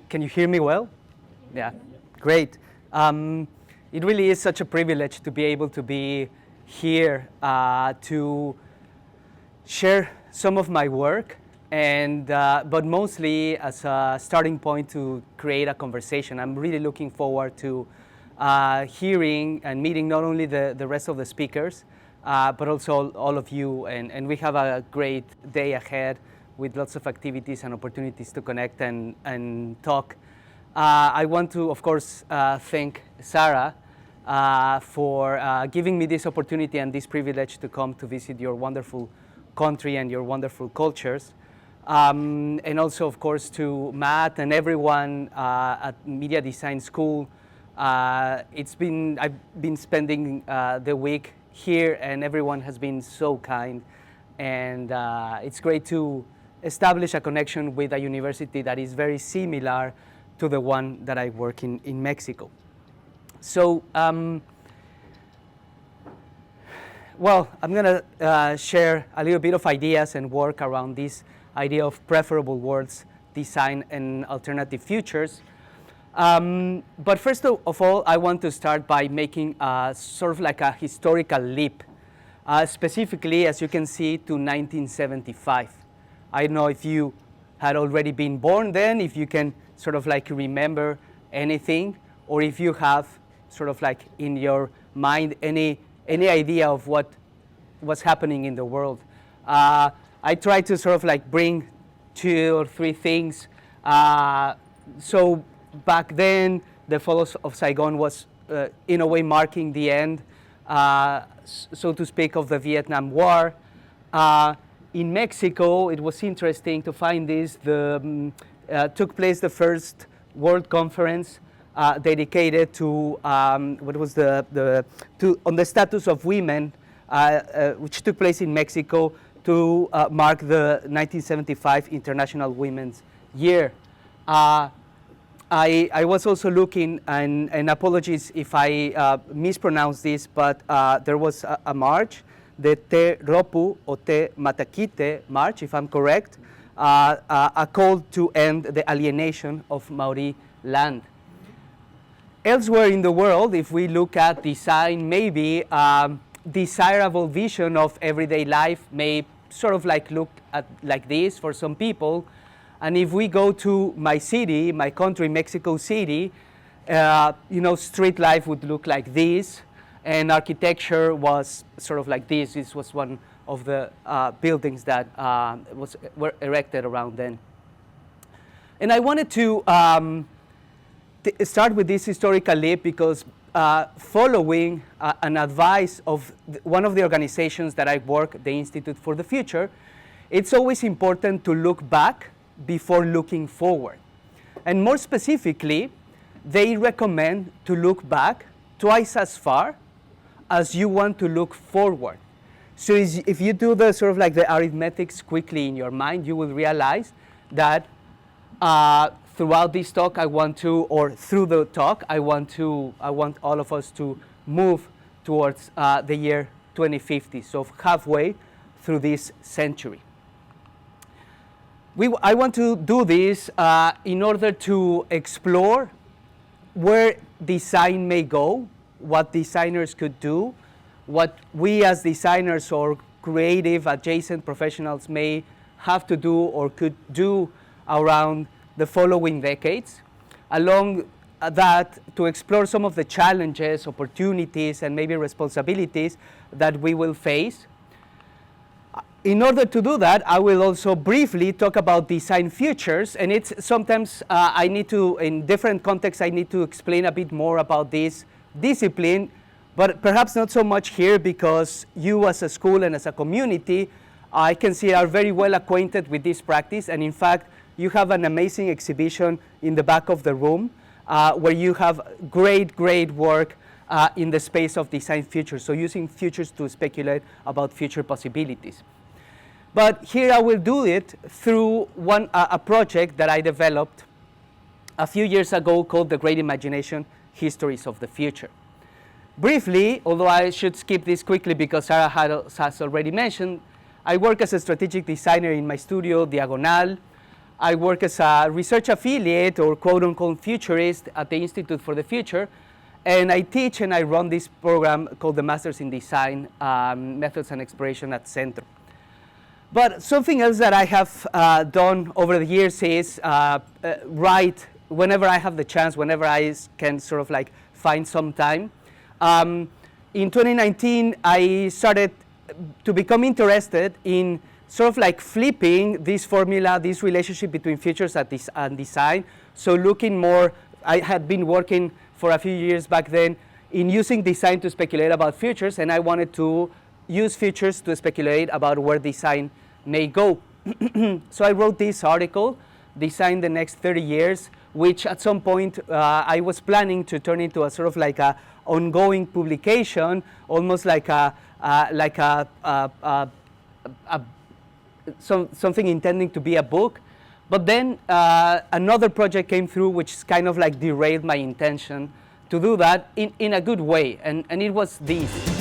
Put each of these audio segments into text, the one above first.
can you hear me well? Yeah, great. It really is such a privilege to be able to be here to share some of my work, and but mostly as a starting point to create a conversation. I'm really looking forward to hearing and meeting not only the rest of the speakers, but also all of you, and we have a great day ahead with lots of activities and opportunities to connect and talk. I want to, of course, thank Sarah for giving me this opportunity and this privilege to come to visit your wonderful country and your wonderful cultures. And also, of course, to Matt and everyone at Media Design School. I've been spending the week here, and everyone has been so kind. And it's great to establish a connection with a university that is very similar to the one that I work in Mexico. So, well, I'm going to share a little bit of ideas and work around this idea of preferable worlds, design, and alternative futures. But first of all, I want to start by making sort of like a historical leap, specifically, as you can see, to 1975. I don't know if you had already been born then, if you can sort of like remember anything, or if you have sort of like in your mind any idea of what was happening in the world. I try to sort of like bring 2 or 3 things. So back then, the fall of Saigon was in a way marking the end, so to speak, of the Vietnam War. In Mexico, it was interesting to find this. Took place the first World Conference dedicated to what was on the status of women, which took place in Mexico to mark the 1975 International Women's Year. I was also looking, and apologies if I mispronounce this, but there was a march, the Te Ropu or Te Matakite March, if I'm correct, a call to end the alienation of Maori land. Elsewhere in the world, if we look at design, maybe desirable vision of everyday life may sort of like look at like this for some people. And if we go to my city, my country, Mexico City, street life would look like this, and architecture was sort of like this. This was one of the buildings that were erected around then. And I wanted to start with this historical leap because following an advice of one of the organizations that I work, the Institute for the Future, it's always important to look back before looking forward. And more specifically, they recommend to look back twice as far as you want to look forward. So if you do the sort of like the arithmetics quickly in your mind, you will realize that throughout this talk, through the talk, I want all of us to move towards the year 2050, so halfway through this century. I want to do this in order to explore where design may go, what designers could do, what we as designers or creative adjacent professionals may have to do or could do around the following decades. Along that, to explore some of the challenges, opportunities, and maybe responsibilities that we will face. In order to do that, I will also briefly talk about design futures, and it's sometimes in different contexts, I need to explain a bit more about this discipline, but perhaps not so much here because you as a school and as a community, I can see are very well acquainted with this practice, and in fact, you have an amazing exhibition in the back of the room where you have great work in the space of design futures, so using futures to speculate about future possibilities. But here I will do it through a project that I developed a few years ago called The Great Imagination, Histories of the Future. Briefly, although I should skip this quickly because Sarah has already mentioned, I work as a strategic designer in my studio, Diagonal. I work as a research affiliate or quote-unquote futurist at the Institute for the Future. And I teach and I run this program called the Masters in Design, Methods and Exploration at CENTRO. But something else that I have done over the years is write whenever I have the chance, whenever I can sort of like find some time. In 2019, I started to become interested in sort of like flipping this formula, this relationship between futures and design. So looking more, I had been working for a few years back then in using design to speculate about futures, and I wanted to use futures to speculate about where design may go. So I wrote this article, Design the Next 30 Years, which at some point I was planning to turn into a sort of like a ongoing publication, almost like something intending to be a book. But then another project came through which kind of like derailed my intention to do that in a good way, and it was this.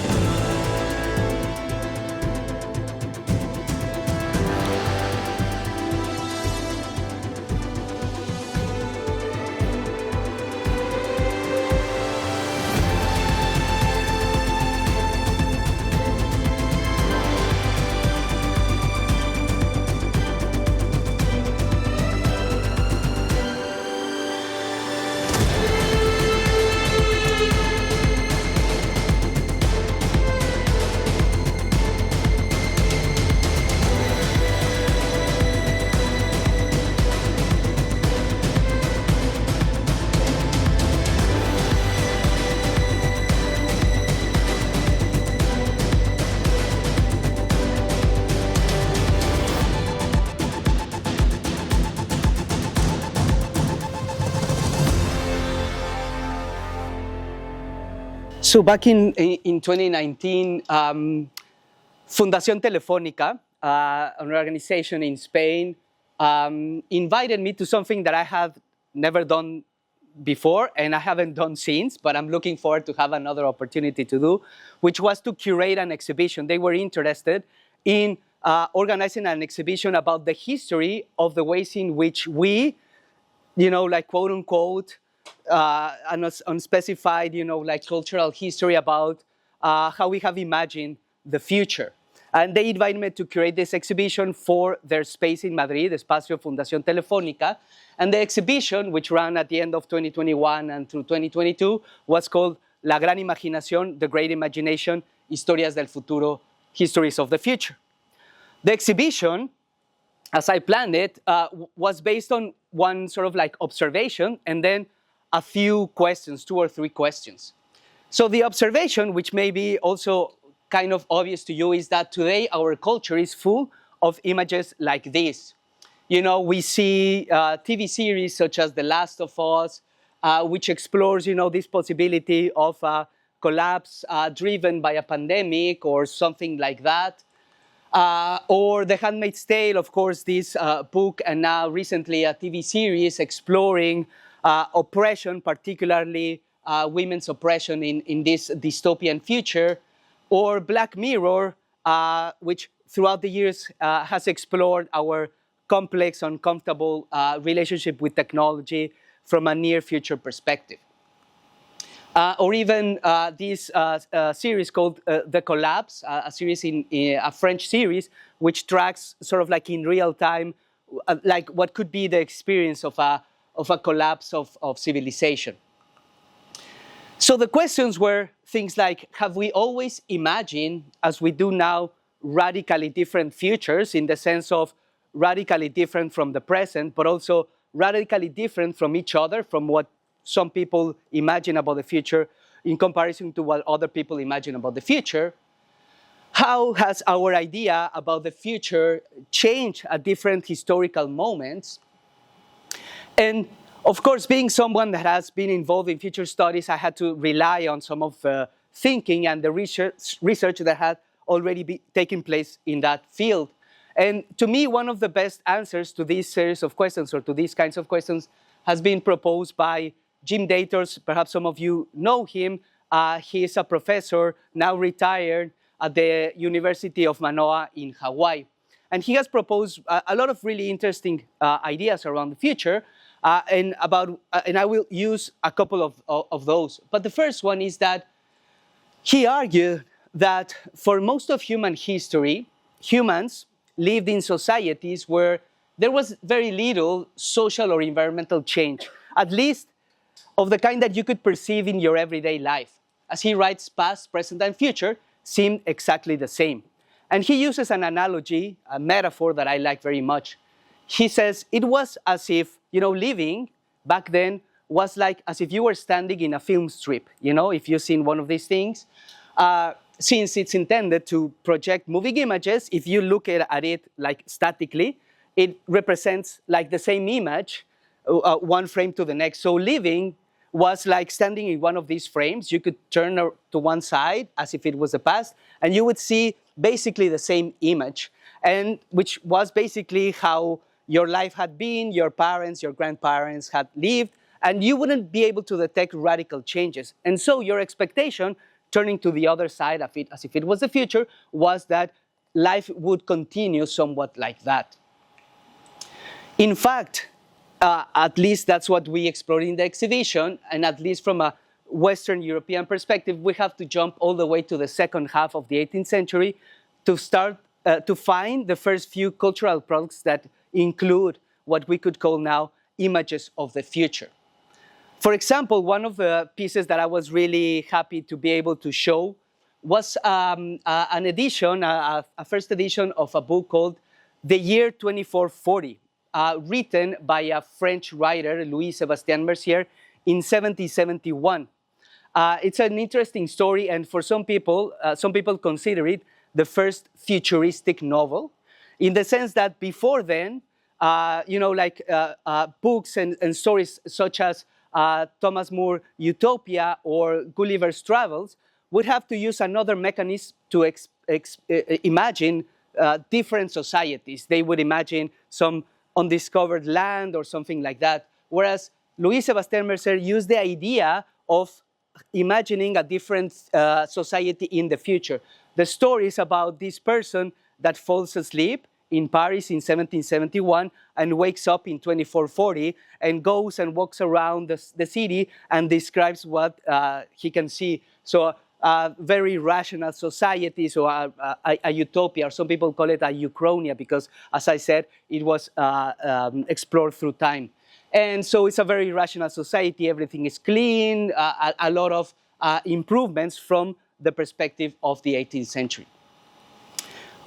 So back in 2019, Fundación Telefónica, an organization in Spain, invited me to something that I had never done before and I haven't done since, but I'm looking forward to have another opportunity to do, which was to curate an exhibition. They were interested in organizing an exhibition about the history of the ways in which we, like quote unquote, an unspecified, like cultural history about how we have imagined the future. And they invited me to curate this exhibition for their space in Madrid, Espacio Fundación Telefónica. And the exhibition, which ran at the end of 2021 and through 2022, was called La Gran Imaginación, The Great Imagination, Historias del Futuro, Histories of the Future. The exhibition, as I planned it, was based on one sort of like observation and then a few questions, 2 or 3 questions. So the observation, which may be also kind of obvious to you, is that today our culture is full of images like this. We see TV series such as The Last of Us, which explores, this possibility of a collapse driven by a pandemic or something like that. Or The Handmaid's Tale, of course, this book, and now recently a TV series exploring oppression, particularly women's oppression in this dystopian future. Or Black Mirror, which throughout the years has explored our complex, uncomfortable relationship with technology from a near future perspective. Or even this series called The Collapse, a series a French series, which tracks sort of like in real time, like what could be the experience of a collapse of civilization. So the questions were things like, have we always imagined, as we do now, radically different futures in the sense of radically different from the present, but also radically different from each other, from what some people imagine about the future in comparison to what other people imagine about the future? How has our idea about the future changed at different historical moments? And of course, being someone that has been involved in future studies, I had to rely on some of the thinking and the research that had already taken place in that field. And to me, one of the best answers to this series of questions, or to these kinds of questions, has been proposed by Jim Dators. Perhaps some of you know him. He is a professor, now retired, at the University of Manoa in Hawaii. and he has proposed a lot of really interesting ideas around the future, and I will use a couple of those. But the first one is that he argued that for most of human history, humans lived in societies where there was very little social or environmental change, at least of the kind that you could perceive in your everyday life. As he writes, past, present, and future seemed exactly the same. And he uses an analogy, a metaphor that I like very much. He says it was as if, living back then was like as if you were standing in a film strip. If you've seen one of these things, since it's intended to project moving images, if you look at it like statically, it represents like the same image, one frame to the next. So living was like standing in one of these frames. You could turn to one side as if it was the past, and you would see basically the same image, and which was basically how your life had been, your parents, your grandparents had lived, and you wouldn't be able to detect radical changes. And so your expectation, turning to the other side of it as if it was the future, was that life would continue somewhat like that. In fact, at least that's what we explored in the exhibition, and at least from a Western European perspective, we have to jump all the way to the second half of the 18th century to start to find the first few cultural products that include what we could call now images of the future. For example, one of the pieces that I was really happy to be able to show was an edition, a first edition of a book called The Year 2440, written by a French writer, Louis-Sébastien Mercier, in 1771. It's an interesting story, and for some people consider it the first futuristic novel, in the sense that before then, books and stories such as Thomas More Utopia or Gulliver's Travels would have to use another mechanism to imagine different societies. They would imagine some undiscovered land or something like that. Whereas Louis-Sébastien Mercier used the idea of imagining a different society in the future. The story is about this person that falls asleep in Paris in 1771 and wakes up in 2440 and goes and walks around the city and describes what he can see. So a very rational society, so a utopia, or some people call it a Uchronia, because, as I said, it was explored through time. And so it's a very rational society, everything is clean, a lot of improvements from the perspective of the 18th century.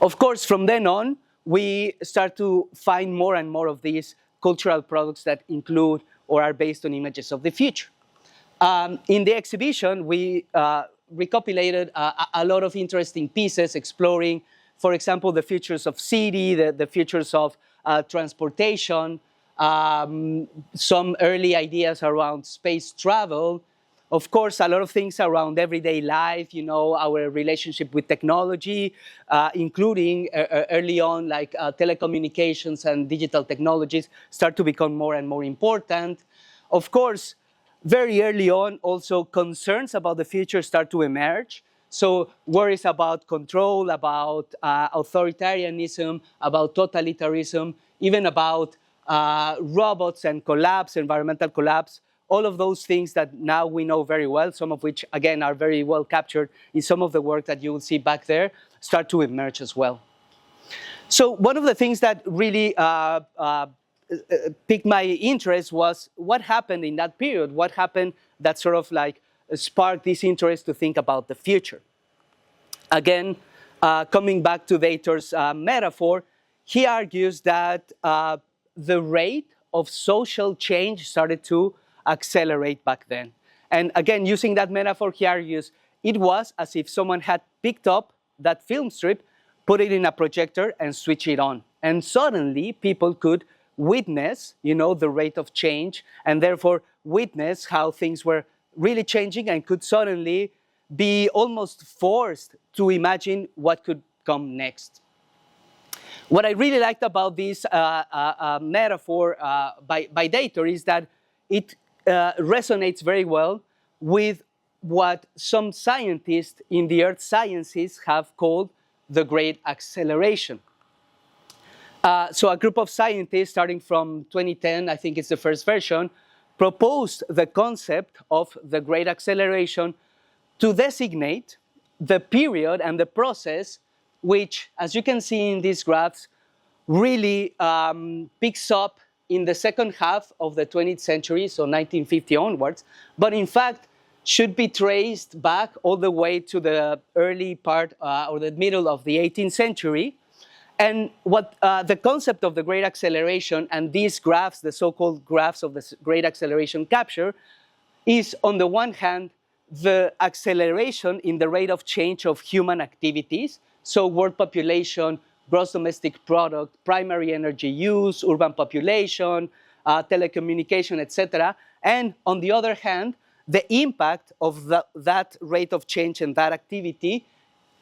Of course, from then on, we start to find more and more of these cultural products that include or are based on images of the future. In the exhibition, we recopilated a lot of interesting pieces exploring, for example, the futures of city, the futures of transportation, some early ideas around space travel, of course, a lot of things around everyday life, our relationship with technology, including early on, like telecommunications and digital technologies start to become more and more important. Of course, very early on, also concerns about the future start to emerge. So worries about control, about authoritarianism, about totalitarianism, even about robots and collapse, environmental collapse, all of those things that now we know very well, some of which, again, are very well captured in some of the work that you will see back there, start to emerge as well. So one of the things that really piqued my interest was what happened in that period, what happened that sort of like sparked this interest to think about the future. Again, coming back to Dator's metaphor, he argues that the rate of social change started to accelerate back then. And again, using that metaphor, he argues it was as if someone had picked up that film strip, put it in a projector, and switch it on. And suddenly, people could witness, the rate of change, and therefore witness how things were really changing, and could suddenly be almost forced to imagine what could come next. What I really liked about this metaphor by Dator is that it resonates very well with what some scientists in the earth sciences have called the Great Acceleration. So a group of scientists, starting from 2010, I think it's the first version, proposed the concept of the Great Acceleration to designate the period and the process which, as you can see in these graphs, really picks up in the second half of the 20th century, so 1950 onwards, but in fact should be traced back all the way to the early part or the middle of the 18th century. And what the concept of the Great Acceleration and these graphs, the so-called graphs of the Great Acceleration capture, is on the one hand, the acceleration in the rate of change of human activities, so world population, gross domestic product, primary energy use, urban population, telecommunication, etc. And on the other hand, the impact of that rate of change and that activity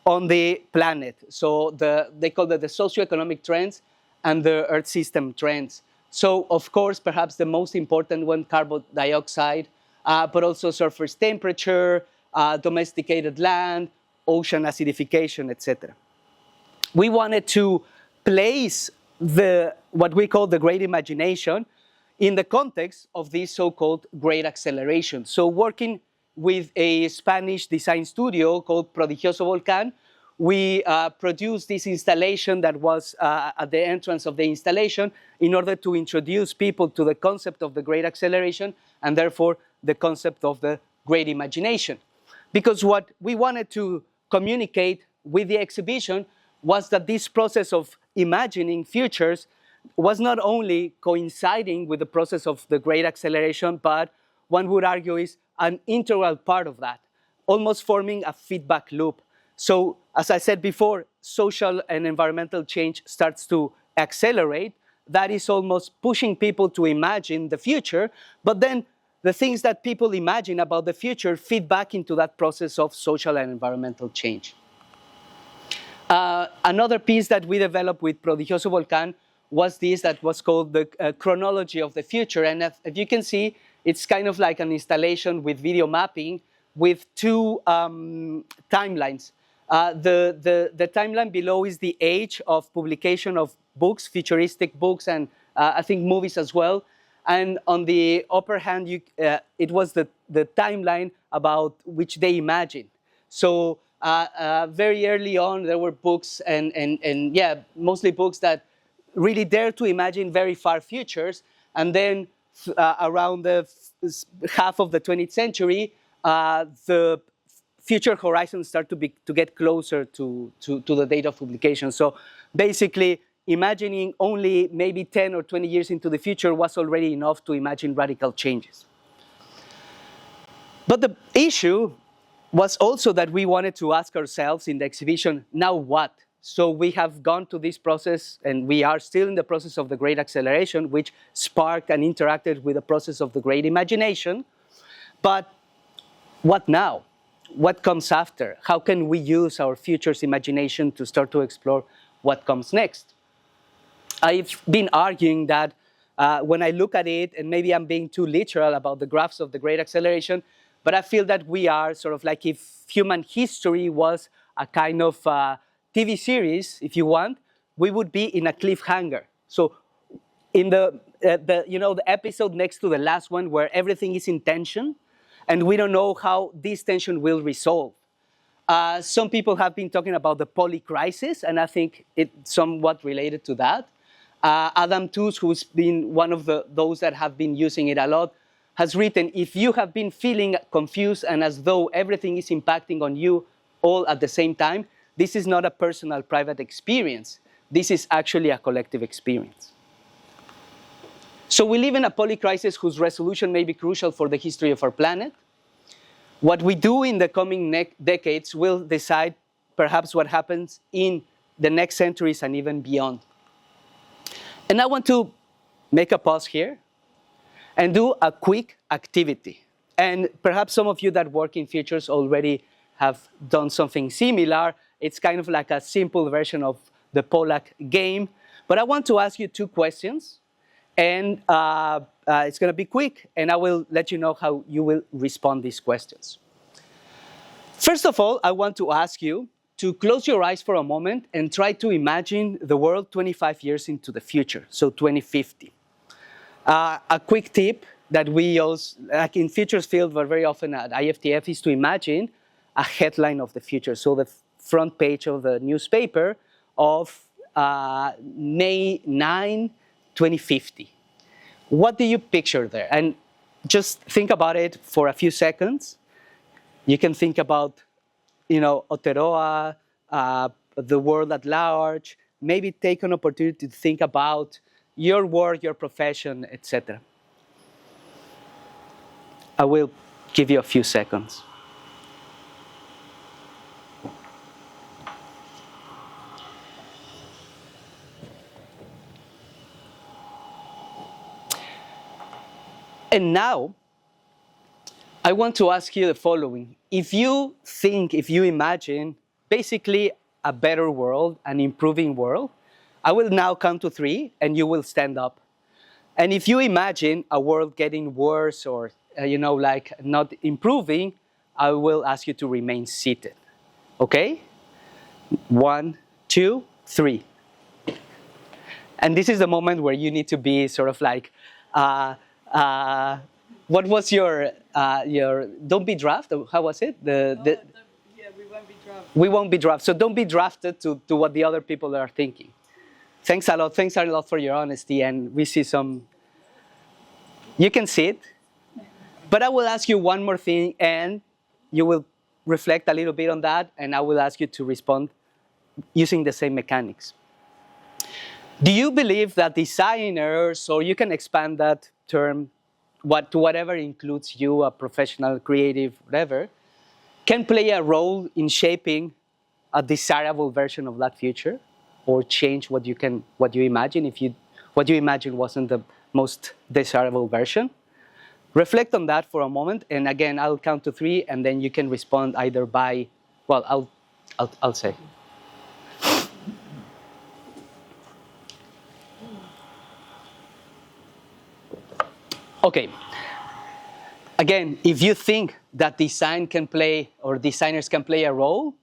on the planet. So they call it the socio-economic trends and the Earth system trends. So of course, perhaps the most important one, carbon dioxide, but also surface temperature, domesticated land, ocean acidification, etc. We wanted to place what we call the Great Imagination in the context of this so-called Great Acceleration. So working with a Spanish design studio called Prodigioso Volcán, we produced this installation that was at the entrance of the installation in order to introduce people to the concept of the Great Acceleration and therefore the concept of the Great Imagination. Because what we wanted to communicate with the exhibition was that this process of imagining futures was not only coinciding with the process of the Great Acceleration, but one would argue is an integral part of that, almost forming a feedback loop. So, as I said before, social and environmental change starts to accelerate. That is almost pushing people to imagine the future, but then the things that people imagine about the future feed back into that process of social and environmental change. Another piece that we developed with Prodigioso Volcán was this that was called the chronology of the future. And if you can see, it's kind of like an installation with video mapping with two timelines. The timeline below is the age of publication of books, futuristic books, and I think movies as well. And on the upper hand, it was the timeline about which they imagined. So very early on, there were books and yeah, mostly books that really dare to imagine very far futures. And then around the half of the 20th century, the future horizons start to get closer to the date of publication. So basically, imagining only maybe 10 or 20 years into the future was already enough to imagine radical changes. But the issue was also that we wanted to ask ourselves in the exhibition, now what? So we have gone to this process, and we are still in the process of the Great Acceleration, which sparked and interacted with the process of the Great Imagination. But what now? What comes after? How can we use our future's imagination to start to explore what comes next? I've been arguing that when I look at it, and maybe I'm being too literal about the graphs of the Great Acceleration, but I feel that we are sort of like if human history was a kind of TV series, if you want, we would be in a cliffhanger. So in the episode next to the last one where everything is in tension, and we don't know how this tension will resolve. Some people have been talking about the poly-crisis, and I think it's somewhat related to that. Adam Tooze, who's been one of those that have been using it a lot, has written, if you have been feeling confused and as though everything is impacting on you all at the same time, this is not a personal, private experience. This is actually a collective experience. So we live in a poly-crisis whose resolution may be crucial for the history of our planet. What we do in the coming decades will decide perhaps what happens in the next centuries and even beyond. And I want to make a pause here and do a quick activity. And perhaps some of you that work in futures already have done something similar. It's kind of like a simple version of the Pollack game. But I want to ask you two questions. And it's going to be quick, and I will let you know how you will respond to these questions. First of all, I want to ask you to close your eyes for a moment and try to imagine the world 25 years into the future, so 2050. A quick tip that we use, like in futures field, but very often at IFTF, is to imagine a headline of the future. So the front page of the newspaper of May 9, 2050. What do you picture there? And just think about it for a few seconds. You can think about, Aotearoa, the world at large. Maybe take an opportunity to think about your work, your profession, etc. I will give you a few seconds. And now, I want to ask you the following. If you imagine basically a better world, an improving world, I will now count to 3 and you will stand up. And if you imagine a world getting worse or, like not improving, I will ask you to remain seated. Okay? 1, 2, 3. And this is the moment where you need to be sort of like, what was your don't be drafted? How was it? Yeah, we won't be drafted. We won't be drafted. So don't be drafted to what the other people are thinking. Thanks a lot. Thanks a lot for your honesty. And we see some. You can sit, but I will ask you one more thing, and you will reflect a little bit on that, and I will ask you to respond using the same mechanics. Do you believe that designers, or you can expand that term to whatever includes you, a professional, creative, whatever, can play a role in shaping a desirable version of that future, or change what you imagine if what you imagine wasn't the most desirable version? Reflect on that for a moment, and again, I'll count to 3, and then you can respond either by, well, I'll say. Okay. Again, if you think that design can play, or designers can play a role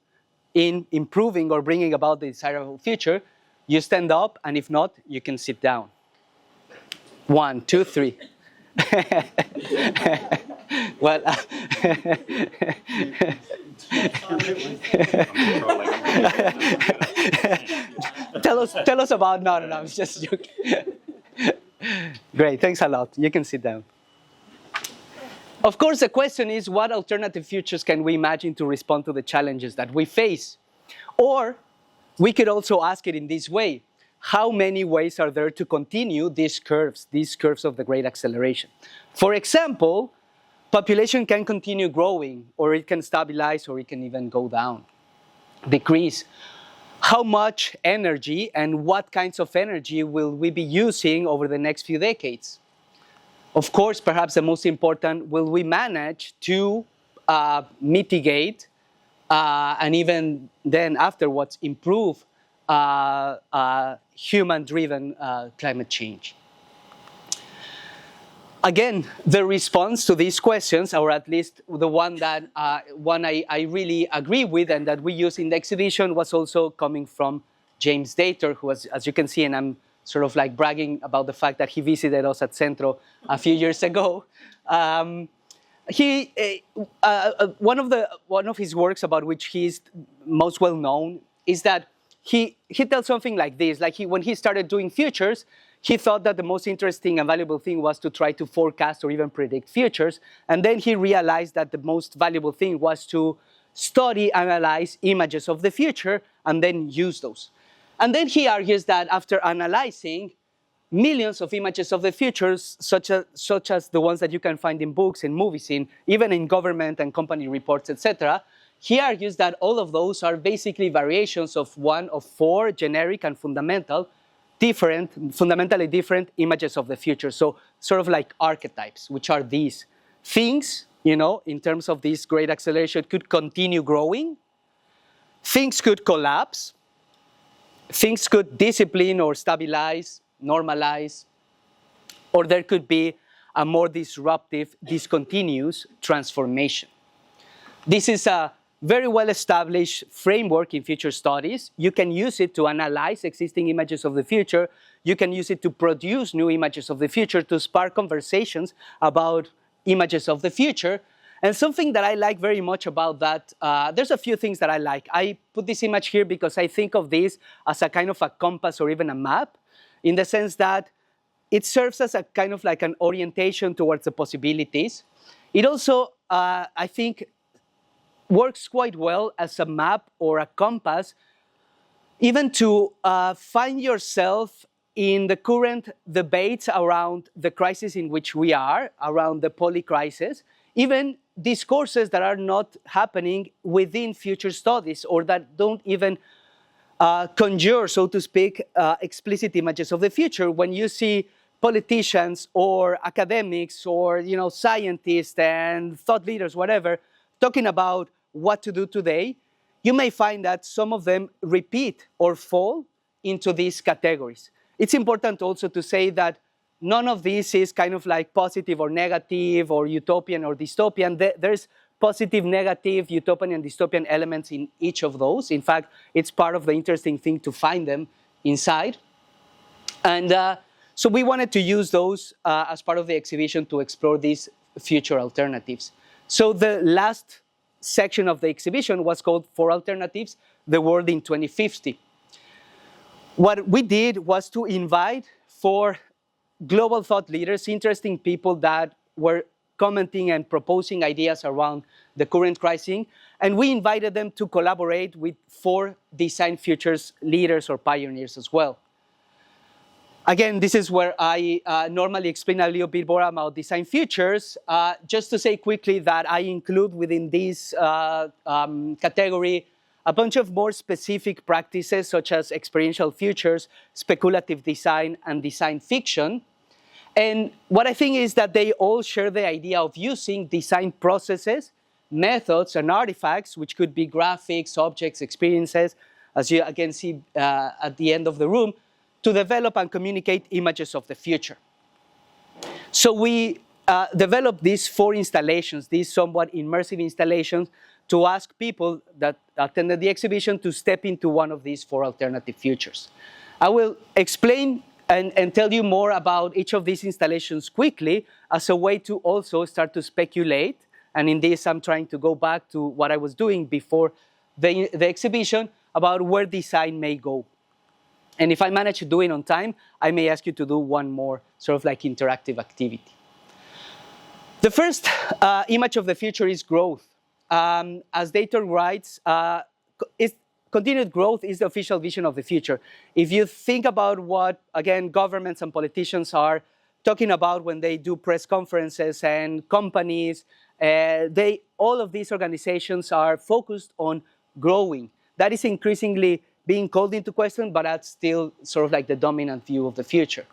in improving or bringing about the desirable future, you stand up, and if not, you can sit down. 1, 2, 3. Well, tell us about. No, I'm just joking. Great, thanks a lot. You can sit down. Of course, the question is, what alternative futures can we imagine to respond to the challenges that we face? Or we could also ask it in this way: how many ways are there to continue these curves of the great acceleration? For example, population can continue growing, or it can stabilize, or it can even go down, decrease. How much energy and what kinds of energy will we be using over the next few decades? Of course, perhaps the most important, will we manage to mitigate and even then afterwards improve human-driven climate change? Again, the response to these questions, or at least the one that I really agree with and that we use in the exhibition, was also coming from James Dator, who was, as you can see, and I'm sort of like bragging about the fact that he visited us at CENTRO a few years ago. One of his works about which he's most well known is that he tells something like this. Like when he started doing futures, he thought that the most interesting and valuable thing was to try to forecast or even predict futures. And then he realized that the most valuable thing was to study, analyze images of the future, and then use those. And then he argues that after analyzing millions of images of the futures, such as the ones that you can find in books, in movies, even in government and company reports, etc., he argues that all of those are basically variations of one of 4 generic and fundamentally different images of the future. So sort of like archetypes, which are these things, in terms of this great acceleration, could continue growing. Things could collapse. Things could discipline or stabilize, normalize, or there could be a more disruptive, discontinuous transformation. This is a very well-established framework in future studies. You can use it to analyze existing images of the future. You can use it to produce new images of the future, to spark conversations about images of the future. And something that I like very much about that, there's a few things that I like. I put this image here because I think of this as a kind of a compass or even a map, in the sense that it serves as a kind of like an orientation towards the possibilities. It also, I think, works quite well as a map or a compass, even to find yourself in the current debates around the crisis in which we are, around the poly-crisis, even discourses that are not happening within future studies or that don't even conjure, so to speak, explicit images of the future. When you see politicians or academics or scientists and thought leaders, whatever, talking about what to do today, you may find that some of them repeat or fall into these categories. It's important also to say that none of this is kind of like positive or negative or utopian or dystopian. There's positive, negative, utopian, and dystopian elements in each of those. In fact, it's part of the interesting thing to find them inside. And so we wanted to use those as part of the exhibition to explore these future alternatives. So the last section of the exhibition was called "For Alternatives, the World in 2050. What we did was to invite 4 global thought leaders, interesting people that were commenting and proposing ideas around the current crisis, and we invited them to collaborate with 4 design futures leaders or pioneers as well. Again, this is where I normally explain a little bit more about design futures. Just to say quickly that I include within this category a bunch of more specific practices such as experiential futures, speculative design, and design fiction. And what I think is that they all share the idea of using design processes, methods, and artifacts, which could be graphics, objects, experiences, as you again see at the end of the room, to develop and communicate images of the future. So we developed these 4 installations, these somewhat immersive installations, to ask people that attended the exhibition to step into one of these 4 alternative futures. I will explain and tell you more about each of these installations quickly as a way to also start to speculate. And in this, I'm trying to go back to what I was doing before the exhibition about where design may go. And if I manage to do it on time, I may ask you to do one more sort of like interactive activity. The first image of the future is growth. As Dayton writes, continued growth is the official vision of the future. If you think about what, again, governments and politicians are talking about when they do press conferences and companies, all of these organizations are focused on growing. That is increasingly being called into question, but that's still sort of like the dominant view of the future.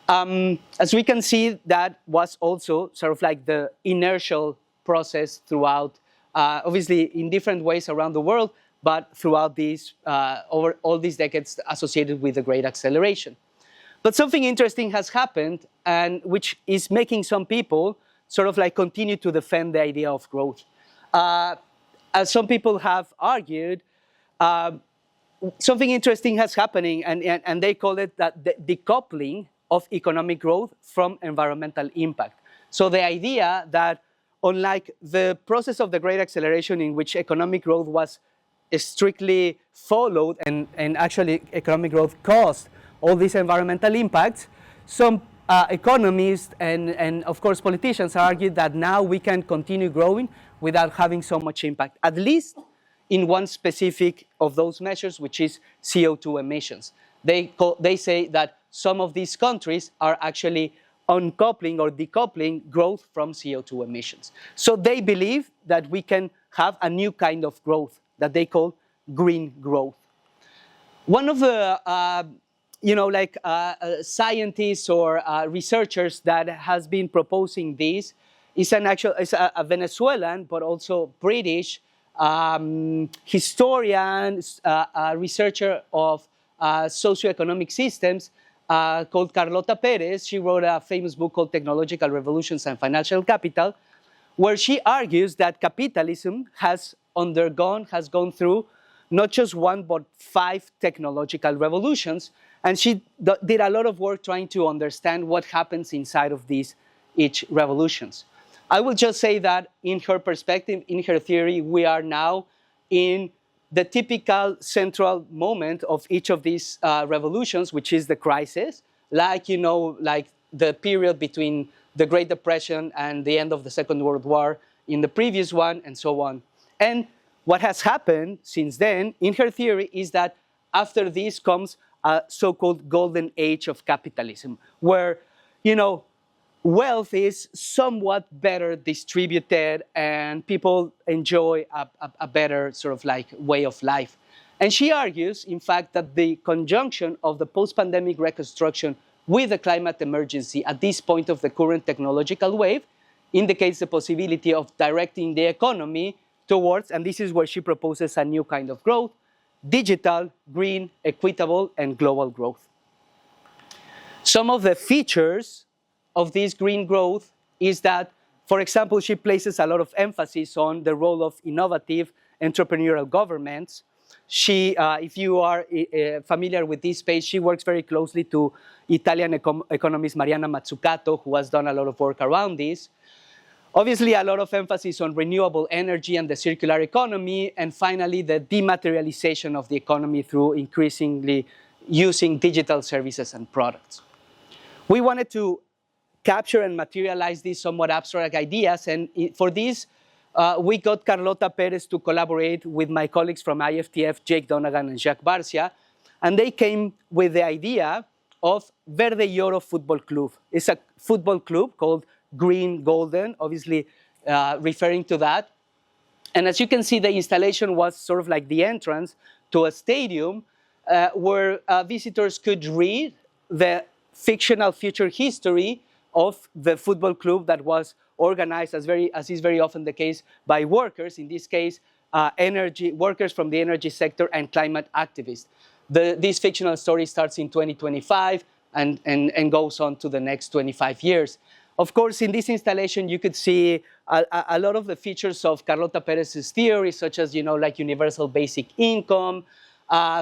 As we can see, that was also sort of like the inertial process throughout, obviously in different ways around the world, but throughout these, over all these decades associated with the Great Acceleration. But something interesting has happened, and which is making some people sort of like continue to defend the idea of growth. As some people have argued, something interesting has happening, and they call it that the decoupling of economic growth from environmental impact. So the idea that unlike the process of the Great Acceleration in which economic growth was strictly followed and actually economic growth caused all these environmental impacts, some economists and of course politicians argued that now we can continue growing without having so much impact, at least in one specific of those measures, which is CO2 emissions. They say that some of these countries are actually uncoupling or decoupling growth from CO2 emissions. So they believe that we can have a new kind of growth that they call green growth. One of the scientists or researchers that has been proposing this is a Venezuelan, but also British historian, researcher of socio-economic systems called Carlota Perez. She wrote a famous book called Technological Revolutions and Financial Capital, where she argues that capitalism has has gone through not just one, but 5 technological revolutions. And she did a lot of work trying to understand what happens inside of these each revolutions. I will just say that in her perspective, in her theory, we are now in the typical central moment of each of these revolutions, which is the crisis, like, you know, like the period between the Great Depression and the end of the Second World War in the previous one, and so on. And what has happened since then, in her theory, is that after this comes a so-called golden age of capitalism, where, you know, wealth is somewhat better distributed and people enjoy a better sort of like way of life. And she argues, in fact, that the conjunction of the post-pandemic reconstruction with the climate emergency at this point of the current technological wave indicates the possibility of directing the economy towards, and this is where she proposes a new kind of growth, digital, green, equitable, and global growth. Some of the features of this green growth is that, for example, she places a lot of emphasis on the role of innovative entrepreneurial governments. She, if you are familiar with this space, she works very closely to Italian economist Mariana Mazzucato, who has done a lot of work around this. Obviously, a lot of emphasis on renewable energy and the circular economy, and finally, the dematerialization of the economy through increasingly using digital services and products. We wanted to capture and materialize these somewhat abstract ideas, and for this, we got Carlota Perez to collaborate with my colleagues from IFTF, Jake Donegan and Jacques Barcia, and they came with the idea of Verde y Oro Football Club. It's a football club called Green Golden, obviously referring to that. And as you can see, the installation was sort of like the entrance to a stadium where visitors could read the fictional future history of the football club that was organized, as is very often the case, by workers, in this case, workers from the energy sector and climate activists. This fictional story starts in 2025 and goes on to the next 25 years. Of course, in this installation, you could see a lot of the features of Carlota Perez's theory, such as, you know, like universal basic income,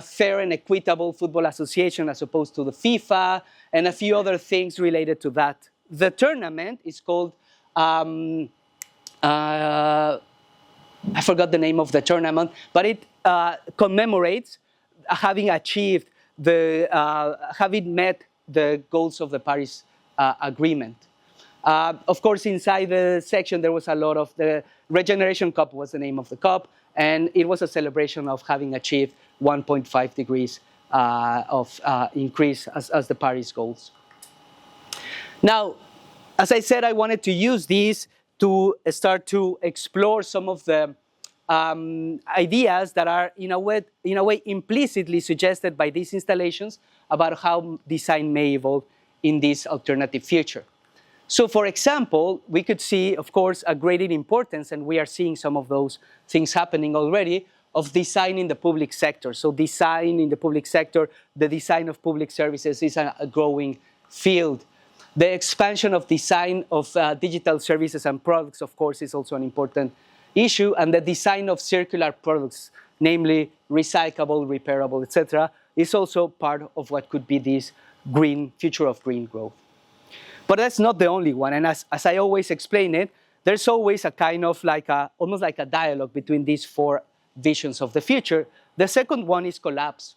fair and equitable football association as opposed to the FIFA, and a few other things related to that. The tournament is called, I forgot the name of the tournament, but it commemorates having achieved having met the goals of the Paris Agreement. Of course, inside the section, there was a lot of the Regeneration Cup was the name of the cup, and it was a celebration of having achieved 1.5 degrees of increase as the Paris goals. Now, as I said, I wanted to use these to start to explore some of the ideas that are, in a way, implicitly suggested by these installations about how design may evolve in this alternative future. So, for example, we could see, of course, a greater importance, and we are seeing some of those things happening already, of design in the public sector. So design in the public sector, the design of public services is a growing field. The expansion of design of digital services and products, of course, is also an important issue, and the design of circular products, namely recyclable, repairable, etc., is also part of what could be this future of green growth. But that's not the only one, and as I always explain it, there's always a kind of like almost like a dialogue between these 4 visions of the future. The second one is collapse.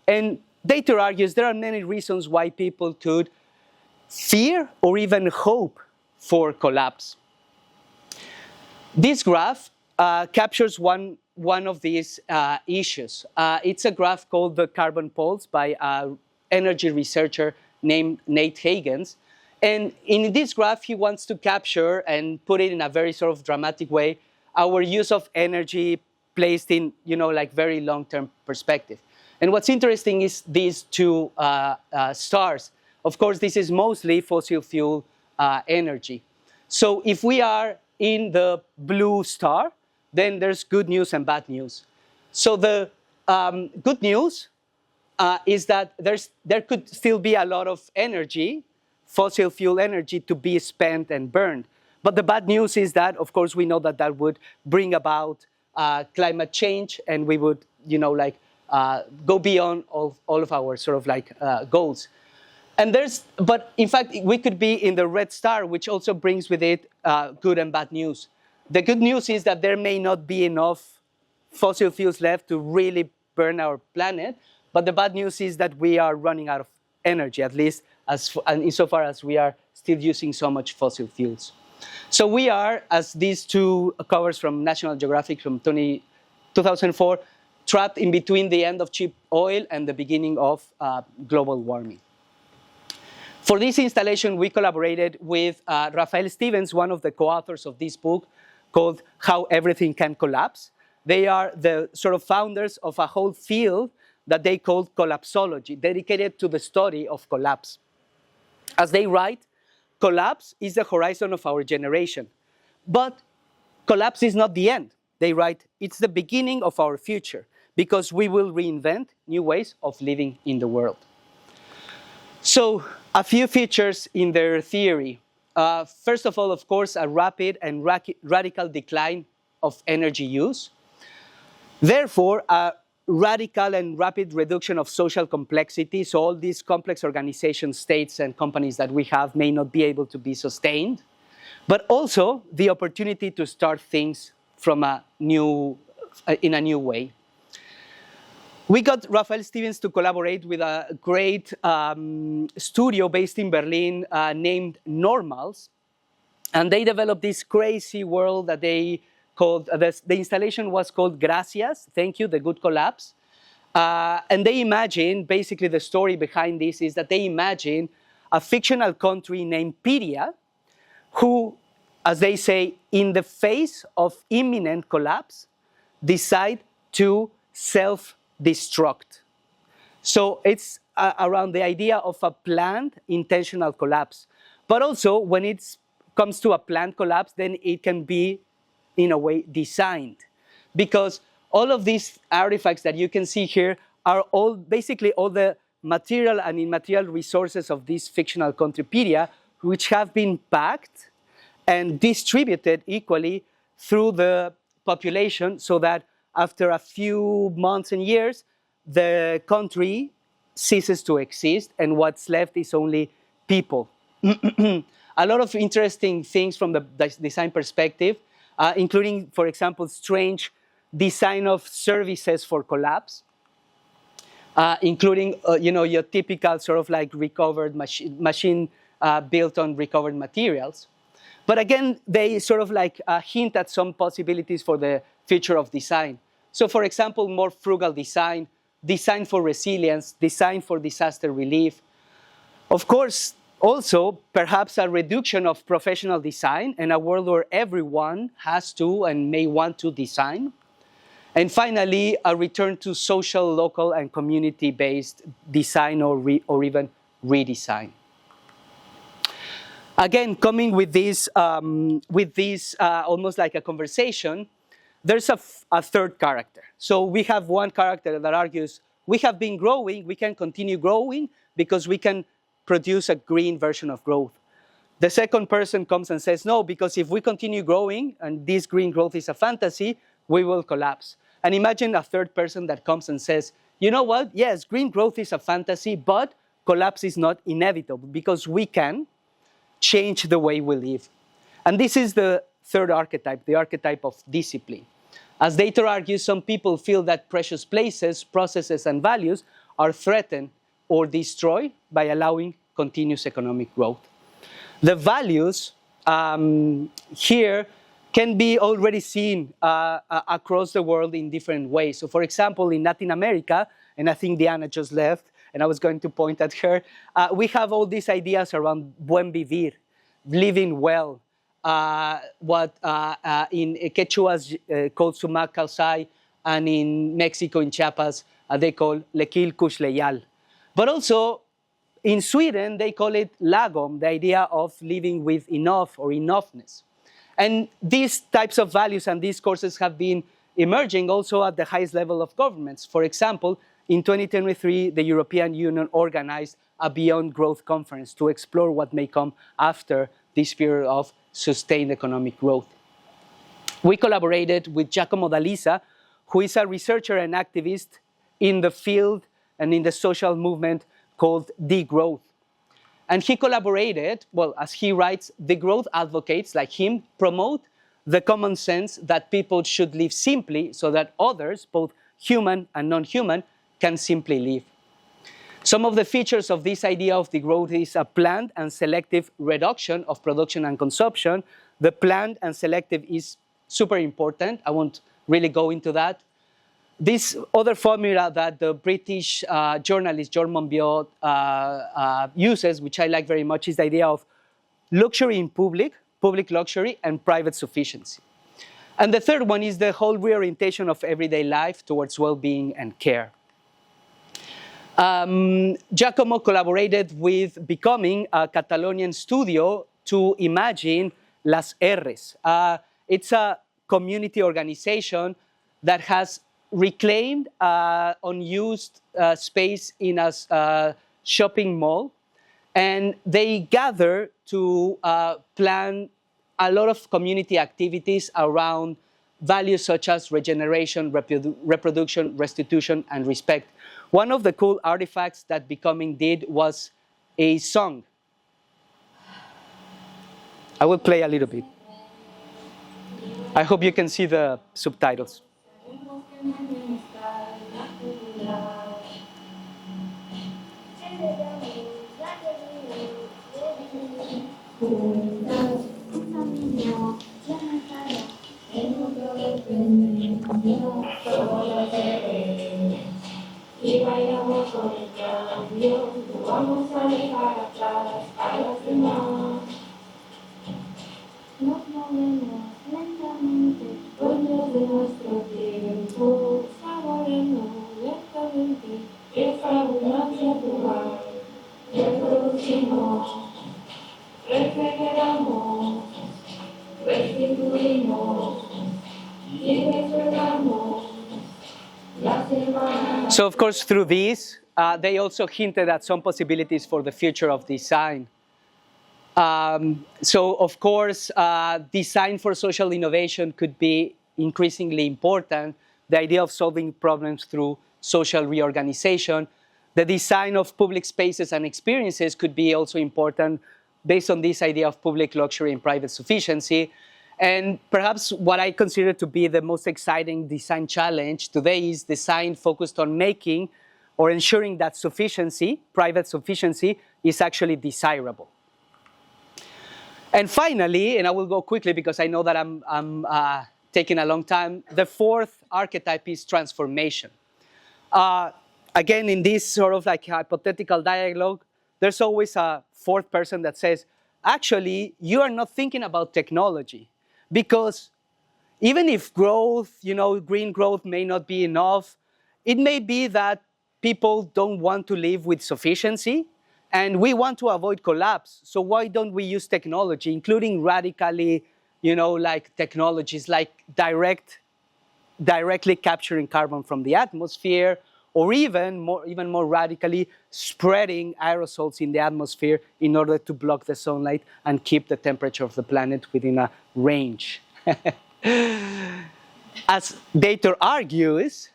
And Dater argues there are many reasons why people could fear or even hope for collapse. This graph captures one of these issues. It's a graph called the carbon pulse by an energy researcher named Nate Hagens. And in this graph, he wants to capture and put it in a very sort of dramatic way, our use of energy placed in, like very long-term perspective. And what's interesting is these 2 stars. Of course, this is mostly fossil fuel energy. So if we are in the blue star, then there's good news and bad news. So the good news is that there could still be a lot of energy, fossil fuel energy, to be spent and burned. But the bad news is that, of course, we know that that would bring about climate change, and we would, go beyond all of our sort of like goals. And but in fact, we could be in the red star, which also brings with it good and bad news. The good news is that there may not be enough fossil fuels left to really burn our planet, but the bad news is that we are running out of energy, at least insofar as we are still using so much fossil fuels. So we are, as these two covers from National Geographic from 2004, trapped in between the end of cheap oil and the beginning of global warming. For this installation, we collaborated with Raphael Stevens, one of the co-authors of this book called How Everything Can Collapse. They are the sort of founders of a whole field that they called collapsology, dedicated to the study of collapse. As they write, collapse is the horizon of our generation. But collapse is not the end. They write, it's the beginning of our future, because we will reinvent new ways of living in the world. So, a few features in their theory. First of all, of course, a rapid and radical decline of energy use. Therefore, a radical and rapid reduction of social complexity. So all these complex organizations, states, and companies that we have may not be able to be sustained. But also the opportunity to start things from in a new way. We got Raphael Stevens to collaborate with a great studio based in Berlin named Normals. And they developed this crazy world that they called, the installation was called Gracias, thank you, the good collapse. And they imagine, basically the story behind this is that they imagine a fictional country named Piria, who, as they say, in the face of imminent collapse, decide to self-destruct. So it's around the idea of a planned intentional collapse. But also, when it comes to a planned collapse, then it can be, in a way, designed. Because all of these artifacts that you can see here are all, basically all the material and immaterial resources of this fictional country, Piria, which have been packed and distributed equally through the population so that after a few months and years, the country ceases to exist and what's left is only people. A lot of interesting things from the design perspective, including, for example, strange design of services for collapse, including, your typical sort of like recovered machine built on recovered materials. But again, they sort of like hint at some possibilities for the future of design. So for example, more frugal design, design for resilience, design for disaster relief. Of course, also perhaps a reduction of professional design and a world where everyone has to and may want to design. And finally, a return to social, local, and community-based design or even redesign. Again, coming with this almost like a conversation, there's a third character. So we have one character that argues, we have been growing, we can continue growing because we can produce a green version of growth. The second person comes and says, no, because if we continue growing and this green growth is a fantasy, we will collapse. And imagine a third person that comes and says, you know what? Yes, green growth is a fantasy, but collapse is not inevitable because we can change the way we live. And this is the third archetype, the archetype of discipline. As Dator argues, some people feel that precious places, processes, and values are threatened or destroyed by allowing continuous economic growth. The values here can be already seen across the world in different ways. So for example, in Latin America, and I think Diana just left, and I was going to point at her, we have all these ideas around buen vivir, living well, what in Quechua is called sumac causai, and in Mexico, in Chiapas, they call lequil kuxleyal. But also, in Sweden, they call it lagom, the idea of living with enough or enoughness. And these types of values and discourses have been emerging also at the highest level of governments. For example, in 2023, the European Union organized a Beyond Growth conference to explore what may come after this period of sustained economic growth. We collaborated with Giacomo D'Alisa, who is a researcher and activist in the field and in the social movement called degrowth. And he collaborated, well, as he writes, degrowth advocates like him promote the common sense that people should live simply so that others, both human and non-human, can simply live. Some of the features of this idea of degrowth is a planned and selective reduction of production and consumption. The planned and selective is super important. I won't really go into that. This other formula that the British journalist George Monbiot uses, which I like very much, is the idea of luxury in public luxury, and private sufficiency. And the third one is the whole reorientation of everyday life towards well-being and care. Giacomo collaborated with Becoming, a Catalonian studio, to imagine Las R's. It's a community organization that has reclaimed unused space in a shopping mall, and they gather to plan a lot of community activities around values such as regeneration, reproduction, restitution, and respect. One of the cool artifacts that Becoming did was a song. I will play a little bit. I hope you can see the subtitles. Y vayamos con el cambio, no vamos a dejar atrás a los demás. Nos movemos lentamente, dueños de nuestro tiempo, saboreando lentamente esta abundancia plural. Reproducimos, regeneramos, restituimos y despertamos. So, of course, through these, they also hinted at some possibilities for the future of design. So, of course, design for social innovation could be increasingly important. The idea of solving problems through social reorganization. The design of public spaces and experiences could be also important based on this idea of public luxury and private sufficiency. And perhaps what I consider to be the most exciting design challenge today is design focused on making or ensuring that sufficiency, private sufficiency, is actually desirable. And finally, and I will go quickly because I know that I'm taking a long time, the fourth archetype is transformation. Again, in this sort of like hypothetical dialogue, there's always a fourth person that says, actually, you are not thinking about technology. Because even if growth, green growth may not be enough, it may be that people don't want to live with sufficiency, and we want to avoid collapse. So why don't we use technology, including radically, like technologies like directly capturing carbon from the atmosphere, or even more radically spreading aerosols in the atmosphere in order to block the sunlight and keep the temperature of the planet within a range. As Dator argues,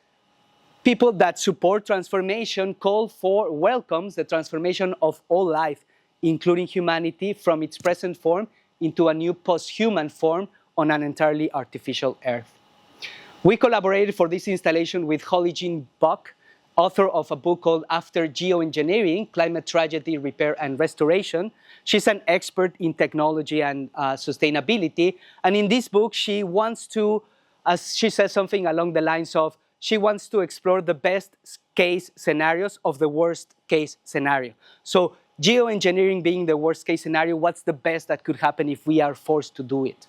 people that support transformation welcomes the transformation of all life, including humanity, from its present form into a new post-human form on an entirely artificial Earth. We collaborated for this installation with Holly Jean Buck, author of a book called After Geoengineering, Climate Tragedy, Repair and Restoration. She's an expert in technology and sustainability. And in this book, she wants to, as she says something along the lines of, she wants to explore the best case scenarios of the worst case scenario. So geoengineering being the worst case scenario, what's the best that could happen if we are forced to do it?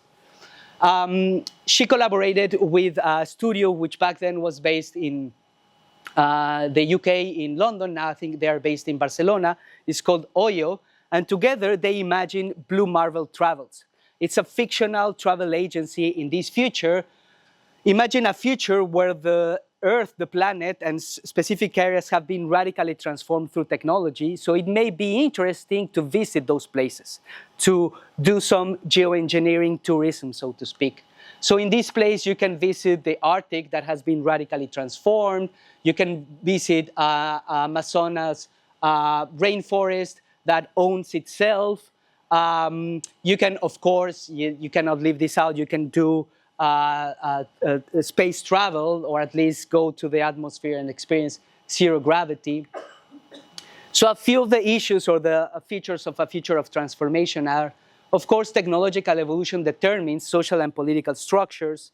She collaborated with a studio which back then was based in the UK, in London. Now I think they are based in Barcelona. It's called Oyo. And together they imagine Blue Marvel Travels. It's a fictional travel agency in this future. Imagine a future where the Earth, the planet, and specific areas have been radically transformed through technology. So it may be interesting to visit those places, to do some geoengineering tourism, so to speak. So in this place, you can visit the Arctic that has been radically transformed. You can visit Amazonas rainforest that owns itself. You can, of course, you cannot leave this out, you can do space travel, or at least go to the atmosphere and experience zero gravity. So a few of the issues or the features of a future of transformation are, of course, technological evolution determines social and political structures.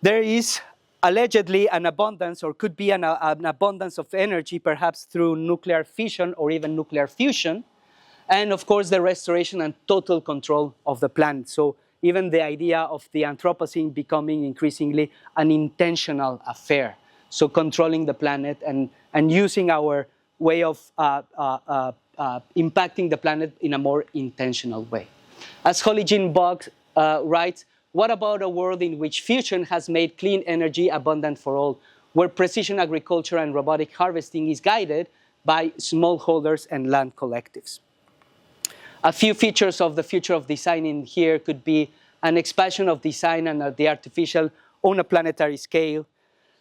There is allegedly an abundance, or could be an abundance of energy, perhaps through nuclear fission or even nuclear fusion. And of course, the restoration and total control of the planet. So even the idea of the Anthropocene becoming increasingly an intentional affair. So controlling the planet and using our way of impacting the planet in a more intentional way. As Holly Jean Boggs writes, what about a world in which fusion has made clean energy abundant for all, where precision agriculture and robotic harvesting is guided by smallholders and land collectives? A few features of the future of design in here could be an expansion of design and the artificial on a planetary scale,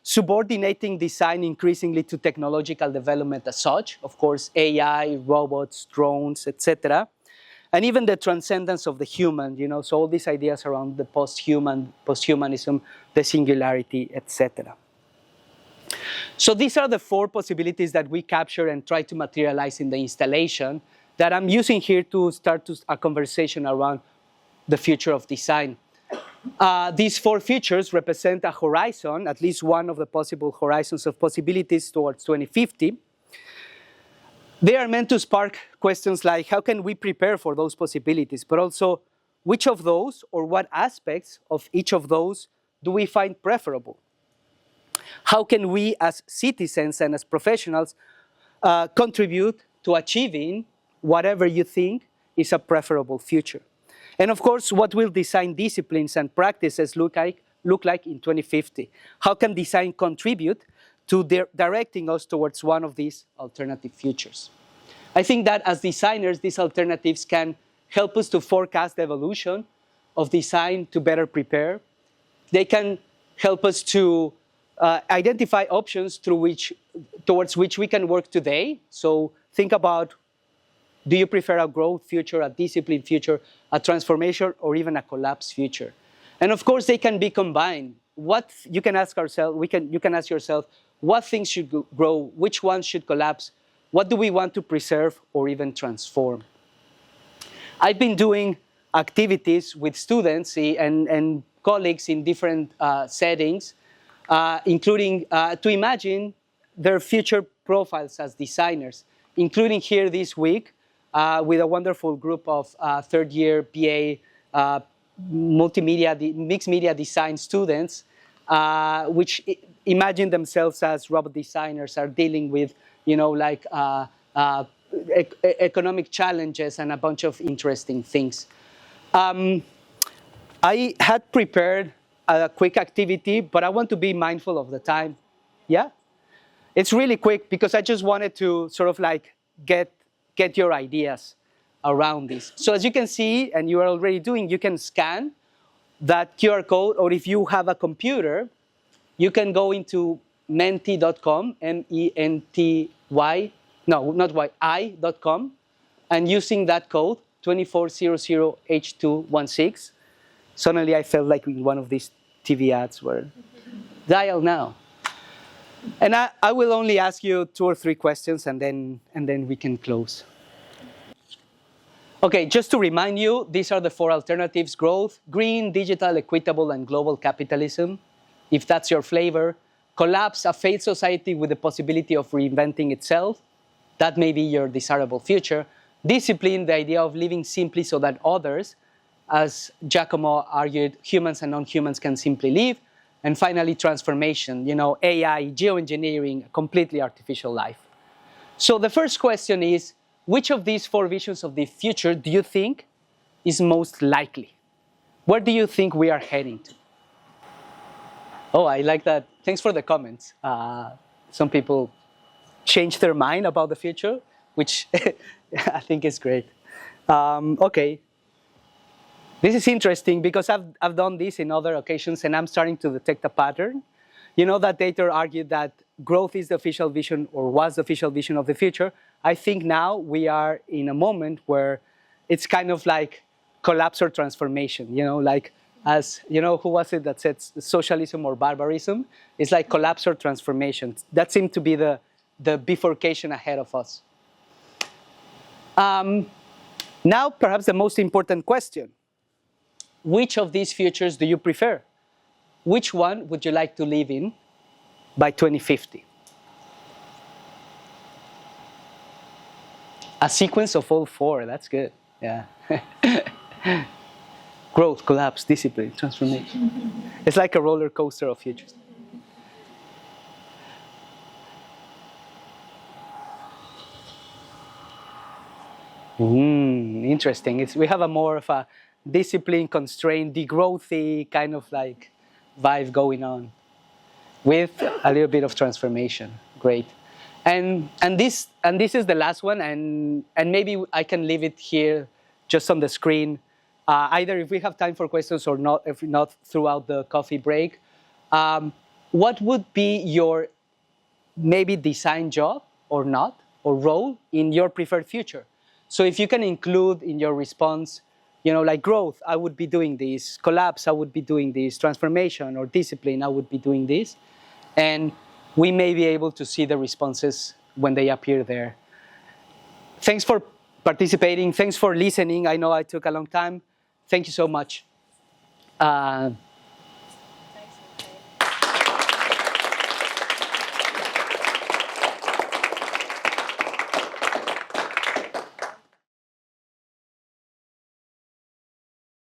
subordinating design increasingly to technological development as such, of course, AI, robots, drones, etc. And even the transcendence of the human, so all these ideas around the posthumanism, the singularity, etc. So these are the four possibilities that we capture and try to materialize in the installation that I'm using here to start a conversation around the future of design. These four features represent a horizon, at least one of the possible horizons of possibilities towards 2050. They are meant to spark questions like, how can we prepare for those possibilities? But also, which of those or what aspects of each of those do we find preferable? How can we as citizens and as professionals contribute to achieving whatever you think is a preferable future? And of course, what will design disciplines and practices look like in 2050? How can design contribute to directing us towards one of these alternative futures? I think that as designers, these alternatives can help us to forecast the evolution of design to better prepare. They can help us to identify options towards which we can work today. So think about, do you prefer a growth future, a discipline future, a transformation, or even a collapse future? And of course, they can be combined. You can ask yourself, what things should grow, which ones should collapse, what do we want to preserve or even transform? I've been doing activities with students and colleagues in different settings, including to imagine their future profiles as designers, including here this week with a wonderful group of third-year BA mixed media design students, which imagine themselves as robot designers, are dealing with, economic challenges and a bunch of interesting things. I had prepared a quick activity, but I want to be mindful of the time. Yeah? It's really quick because I just wanted to sort of like get your ideas around this. So as you can see, and you are already doing, you can scan that QR code, or if you have a computer, you can go into menti.com, M-E-N-T-Y, no, not Y, I.com, and using that code, 2400H216, suddenly I felt like in one of these TV ads where, dial now. And I will only ask you 2 or 3 questions, and then we can close. Okay, just to remind you, these are the 4 alternatives: growth, green, digital, equitable, and global capitalism. If that's your flavor. Collapse, a failed society with the possibility of reinventing itself. That may be your desirable future. Discipline, the idea of living simply so that others, as Giacomo argued, humans and non-humans can simply live. And finally, transformation, AI, geoengineering, completely artificial life. So the first question is, which of these 4 visions of the future do you think is most likely? Where do you think we are heading to? Oh, I like that. Thanks for the comments. Some people change their mind about the future, which I think is great. Okay. This is interesting because I've done this in other occasions and I'm starting to detect a pattern. You know that Data argued that growth is the official vision or was the official vision of the future. I think now we are in a moment where it's kind of like collapse or transformation, you know, like as, you know, who was it that said socialism or barbarism? It's like collapse or transformation. That seemed to be the bifurcation ahead of us. Now, perhaps the most important question. Which of these futures do you prefer? Which one would you like to live in by 2050? A sequence of all four, that's good, yeah. Growth, collapse, discipline, transformation. It's like a roller coaster of futures. Interesting. We have a more of a discipline, constrained, degrowthy kind of like vibe going on with a little bit of transformation. Great. And this is the last one, and maybe I can leave it here just on the screen, either if we have time for questions or not, if not throughout the coffee break. What would be your maybe design job or not, or role in your preferred future? So if you can include in your response, you know, like growth, I would be doing this, collapse, I would be doing this, transformation or discipline, I would be doing this. And we may be able to see the responses when they appear there. Thanks for participating. Thanks for listening. I know I took a long time. Thank you so much.